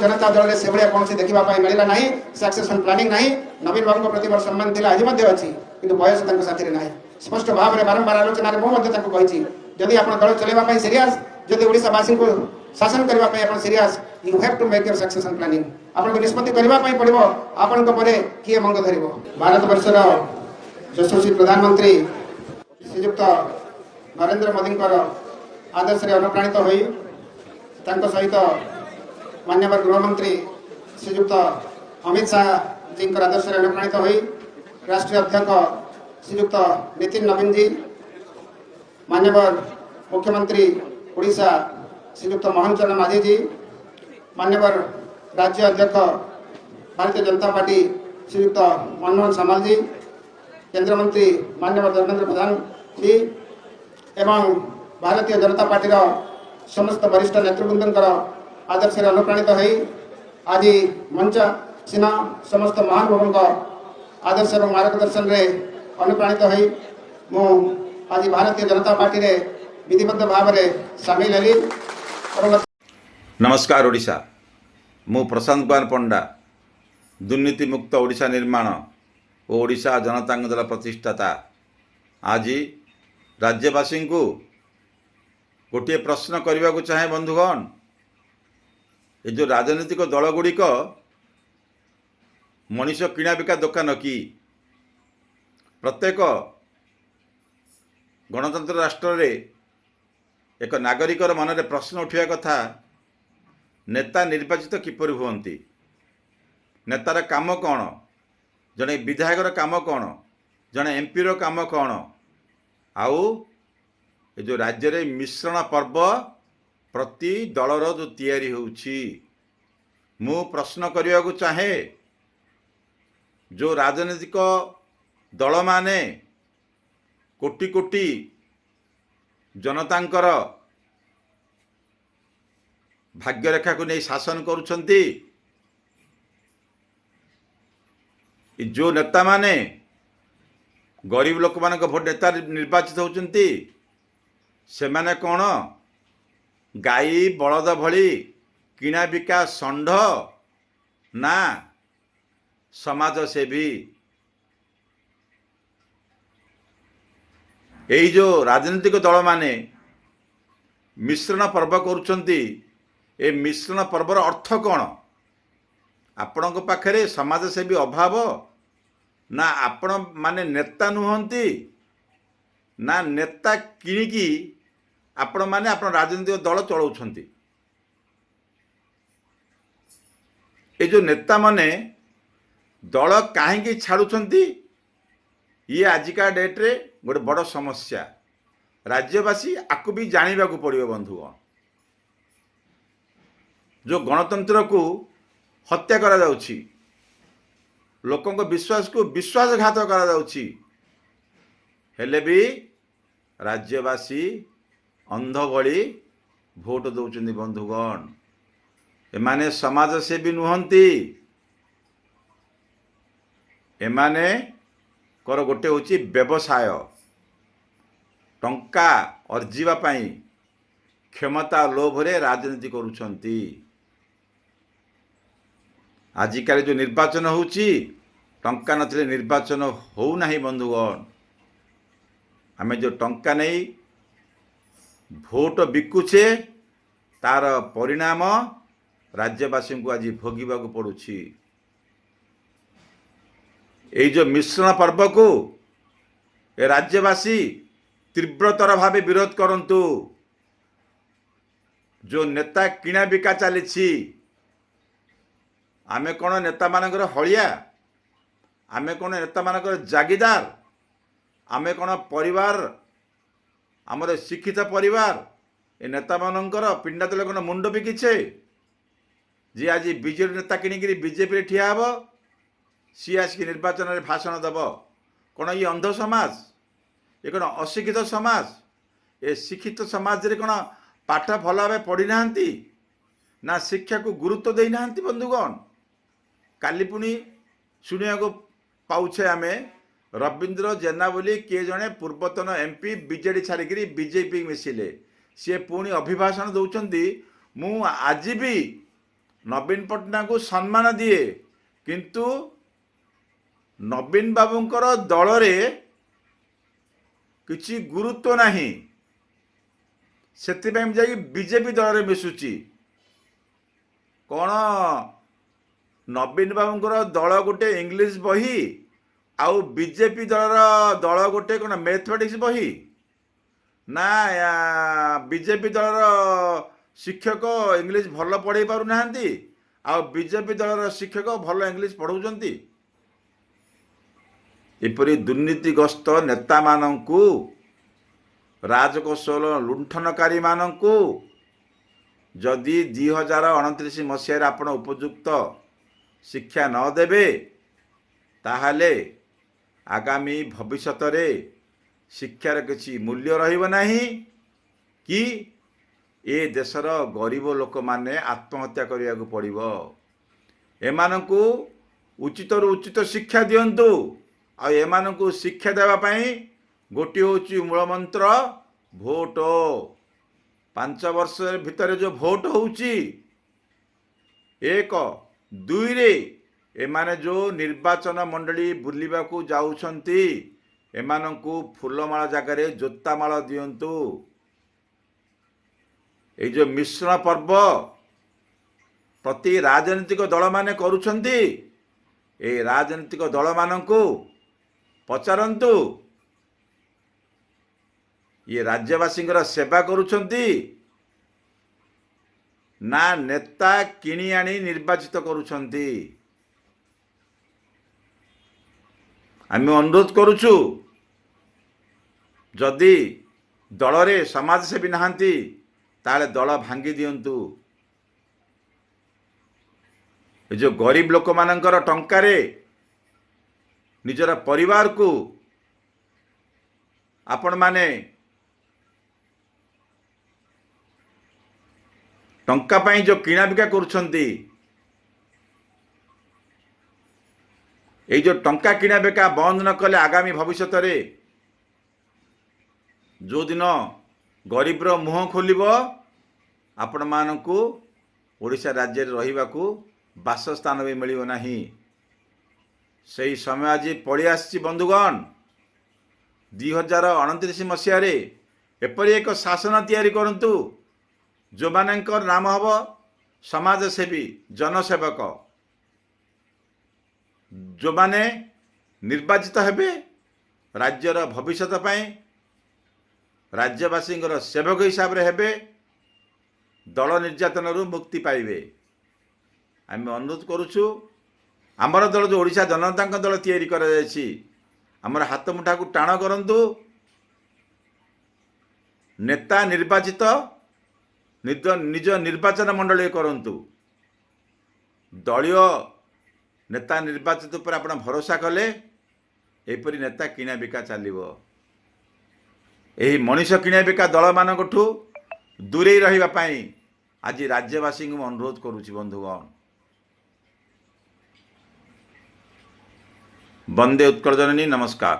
जनता दल से भाया कौन देखा मिलला ना सक्सेसन प्लानिंग ना नवीन बाबू प्रति सम्मान थी आज अच्छी कि बयस साथी ना स्पष्ट भाव में बारंबार आलोचना मुझे जदि आप दल चलवाई सीरीयस जदि ओडावासी को शासन करने serious you have to make your succession planning आपको निष्पत्ति करने पड़ो आपण किए मंग धर भारत वर्षर यशस्वी प्रधानमंत्री श्रीयुक्त नरेंद्र मोदी आदर्श अनुप्राणित हो सहित माननीय गृहमंत्री श्रीयुक्त अमित शाह जी आदर्श अनुप्राणित हो राष्ट्रीय अध्यक्ष श्रीयुक्त नितिन नवीन जी माननीय मुख्यमंत्री ओडिशा श्रीयुक्त मोहन चरण माझी जी माननीय राज्य अध्यक्ष भारतीय जनता पार्टी श्रीयुक्त मनमोहन सामाल जी केंद्र मंत्री माननीय धर्मेंद्र प्रधान जी एवं भारतीय जनता पार्टी समस्त वरिष्ठ नेतृवृंद आदर्श अनुप्राणित हो आज मंच सीना समस्त महानुभावों आदर्श और मार्गदर्शन रे अनुप्राणित हो आज भारतीय जनता पार्टी रे विधिबद्ध भाव में सामिल हेली। नमस्कार ओडिशा मु प्रशांत कुमार पंडा दुर्नीति मुक्त ओडिशा निर्माण और ओडिशा जनता दल प्रतिष्ठाता आज राज्यवासी को गोटे प्रश्न करने को चाहे बंधुगण ये जो राजनीतिक दल गुड़िक मनीष किणा बिका दुकान कि प्रत्येक गणतंत्र राष्ट्र रे एक नागरिकर मन में प्रश्न उठा कथा नेता निर्वाचित किपर हुंती नेतार काम कौन जड़े विधायकर काम कौन जड़े एमपी काम कौन आउ ये जो राज्य रे मिश्रण पर्व प्रति दलर जो तैयारी होउछि मु प्रश्न करने को चाहे जो राजनीतिक दल माने कोटि कोटि जनतांकर भाग्यरेखा को नहीं शासन करुछंती जो नेता माने गरीब लोक मान भोट नेता निर्वाचित होउछंती से माने कौन गाई बलद भली किणा बिका षंढ ना समाज सेवी यही जो राजनीतिक दल माने मिश्रण पर्व करुछंती ए मिश्रण पर्वर अर्थ कौन आपण पाखरे समाज सेवी अभाव ना आपण माने नेता नुहंती ना नेता किणिकी आपण माने आपण राजनीतिक दल चलाउछंती ए जो नेता माने दल काहेकि छाड़ुछंती ये आजिका डेट रे गोटे बड़ समस्या राज्यवासी आपको भी जानवा को पड़ो बंधुगण जो गणतंत्र को हत्या करा जाउछि लोकों को विश्वास को विश्वासघात करा जाउछि हेले भी राज्यवासी अंध भली भोट दौरान बंधुगण एमाने समाज सेवी नुहंती एमाने कर गोटे होची व्यवसाय टंका अर्जिबा पाई क्षमता लोभरे राजनीति करुछंती आजिकाली जो निर्वाचन होची टंका नथिले निर्वाचन हो नाही बंधुगण आमे जो टंका नहीं भोट बिकुछे तार परिणाम राज्यवासी को आज भोगिबा को पड़ुछि ये जो मिश्रण पर्व को ए राज्यवासी तीव्रतर भावे विरोध करंतु जो नेता किणा बिका चली आमे कौन नेता मानकर हलिया आमे कौन नेता मानकर जागीदार आमे कौन परिवार आमर शिक्षित परिवार ए नेता मानकर पिंडा तले कौन मुंड बिकिछे जी आज बीजेपी नेता किणिकी बीजेपी ठिया हब सी आसिक निर्वाचन में भाषण दब कौन ये अंध समाज ये कौन अशिक्षित समाज ए शिक्षित समाज रे कौन पाठ भल भाव पढ़ी ना ना शिक्षा को गुरुत्व दे ना बंधुगण काली पुणी शुणा को पाउछे आमे रवींद्र जेना बोली किए जड़े पूर्वतन एमपी बीजेडी छाड़िकी बीजेपी मिसिले सी पुणी अभिभाषण दौरान मु आज भी ନବୀନ ପଟ୍ଟନାୟକଙ୍କୁ ସମ୍ମାନ ଦିଏ, କିନ୍ତୁ ନବୀନ ବାବୁଙ୍କର ଦଳରେ କିଛି ଗୁରୁତ୍ୱ ନାହିଁ, ସେଥିପାଇଁ ଯାଇକି ବିଜେପି ଦଳରେ ମିଶୁଛି। କ'ଣ ନବୀନ ବାବୁଙ୍କର ଦଳ ଗୋଟେ ଇଂଲିଶ ବହି ଆଉ ବିଜେପି ଦଳ ଗୋଟେ କ'ଣ ମ୍ୟାଥମେଟିକ୍ସ ବହି? ନା ବିଜେପି ଦଳର ଶିକ୍ଷକ ଇଂଲିଶ ଭଲ ପଢ଼େଇ ପାରୁନାହାନ୍ତି ଆଉ ବିଜେପି ଦଳର ଶିକ୍ଷକ ଭଲ ଇଂଲିଶ ପଢ଼ଉଛନ୍ତି? ଏପରି ଦୁର୍ନୀତିଗ୍ରସ୍ତ ନେତାମାନଙ୍କୁ, ରାଜକୋଷର ଲୁଣ୍ଠନକାରୀମାନଙ୍କୁ ଯଦି 2029 ମସିହାରେ ଆପଣ ଉପଯୁକ୍ତ ଶିକ୍ଷା ନ ଦେବେ, ତାହେଲେ ଆଗାମୀ ଭବିଷ୍ୟତରେ ଶିକ୍ଷାର କିଛି ମୂଲ୍ୟ ରହିବ ନାହିଁ କି ଏ ଦେଶର ଗରିବ ଲୋକମାନେ ଆତ୍ମହତ୍ୟା କରିବାକୁ ପଡ଼ିବ। ଏମାନଙ୍କୁ ଉଚିତରୁ ଉଚିତ ଶିକ୍ଷା ଦିଅନ୍ତୁ। ଆଉ ଏମାନଙ୍କୁ ଶିକ୍ଷା ଦେବା ପାଇଁ ଗୋଟିଏ ହେଉଛି ମୂଳମନ୍ତ୍ର ଭୋଟ। 5 ବର୍ଷ ଭିତରେ ଯେଉଁ ଭୋଟ ହେଉଛି, 1, 2ରେ ଏମାନେ ଯେଉଁ ନିର୍ବାଚନ ମଣ୍ଡଳୀ ବୁଲିବାକୁ ଯାଉଛନ୍ତି, ଏମାନଙ୍କୁ ଫୁଲମାଳ ଜାଗାରେ ଜୋତାମାଳ ଦିଅନ୍ତୁ। এই ଯେଉଁ ମିଶ୍ରଣ ପର୍ବ ପ୍ରତି ରାଜନୈତିକ ଦଳମାନେ କରୁଛନ୍ତି, এই ରାଜନୈତିକ ଦଳମାନଙ୍କୁ ପଚାରନ୍ତୁ, ଇଏ ରାଜ୍ୟବାସୀଙ୍କର ସେବା କରୁଛନ୍ତି ନା ନେତା କିଣି ଆଣି ନିର୍ବାଚିତ କରୁଛନ୍ତି? ଆମେ ଅନୁରୋଧ କରୁଛୁ, ଯଦି ଦଳରେ ସମାଜସେବୀ ନାହାନ୍ତି ତାହେଲେ ଦଳ ଭାଙ୍ଗି ଦିଅନ୍ତୁ। ଏ ଯେଉଁ ଗରିବ ଲୋକମାନଙ୍କର ଟଙ୍କାରେ ନିଜର ପରିବାରକୁ ଆପଣମାନେ ଟଙ୍କା ପାଇଁ ଯେଉଁ କିଣାବିକା କରୁଛନ୍ତି, এই ଯେଉଁ ଟଙ୍କା କିଣାବିକା ବନ୍ଦ ନ କଲେ ଆଗାମୀ ଭବିଷ୍ୟତରେ ଯେଉଁଦିନ ଗରିବର ମୁହଁ ଖୋଲିବ, ଆପଣମାନଙ୍କୁ ଓଡ଼ିଶା ରାଜ୍ୟରେ ରହିବାକୁ ବାସସ୍ଥାନ ବି ମିଳିବ ନାହିଁ। ସେହି ସମୟ ଆଜି ପଳେଇ ଆସିଛି ବନ୍ଧୁଗଣ। 2029 ମସିହାରେ ଏପରି ଏକ ଶାସନ ତିଆରି କରନ୍ତୁ ଯେଉଁମାନଙ୍କର ନାମ ହେବ ସମାଜସେବୀ, ଜନସେବକ, ଯେଉଁମାନେ ନିର୍ବାଚିତ ହେବେ ରାଜ୍ୟର ଭବିଷ୍ୟତ ପାଇଁ, ରାଜ୍ୟବାସୀଙ୍କର ସେବକ ହିସାବରେ ହେବେ, ଦଳ ନିର୍ଯାତନାରୁ ମୁକ୍ତି ପାଇବେ। ଆମେ ଅନୁରୋଧ କରୁଛୁ, ଆମର ଦଳ ଯେଉଁ ଓଡ଼ିଶା ଜନତାଙ୍କ ଦଳ ତିଆରି କରାଯାଇଛି, ଆମର ହାତ ମୁଠାକୁ ଟାଣ କରନ୍ତୁ। ନେତା ନିର୍ବାଚିତ ନିଜ ନିର୍ବାଚନ ମଣ୍ଡଳୀ କରନ୍ତୁ। ଦଳୀୟ ନେତା ନିର୍ବାଚିତ ଉପରେ ଆପଣ ଭରସା କଲେ ଏପରି ନେତା କିଣାବିକା ଚାଲିବ। ଏହି ମଣିଷ କିଣାବିକା ଦଳମାନଙ୍କଠୁ ଦୂରେଇ ରହିବା ପାଇଁ ଆଜି ରାଜ୍ୟବାସୀଙ୍କୁ ମୁଁ ଅନୁରୋଧ କରୁଛି ବନ୍ଧୁଗଣ। ବନ୍ଦେ ଉତ୍କଳ ଜନନୀ, ନମସ୍କାର।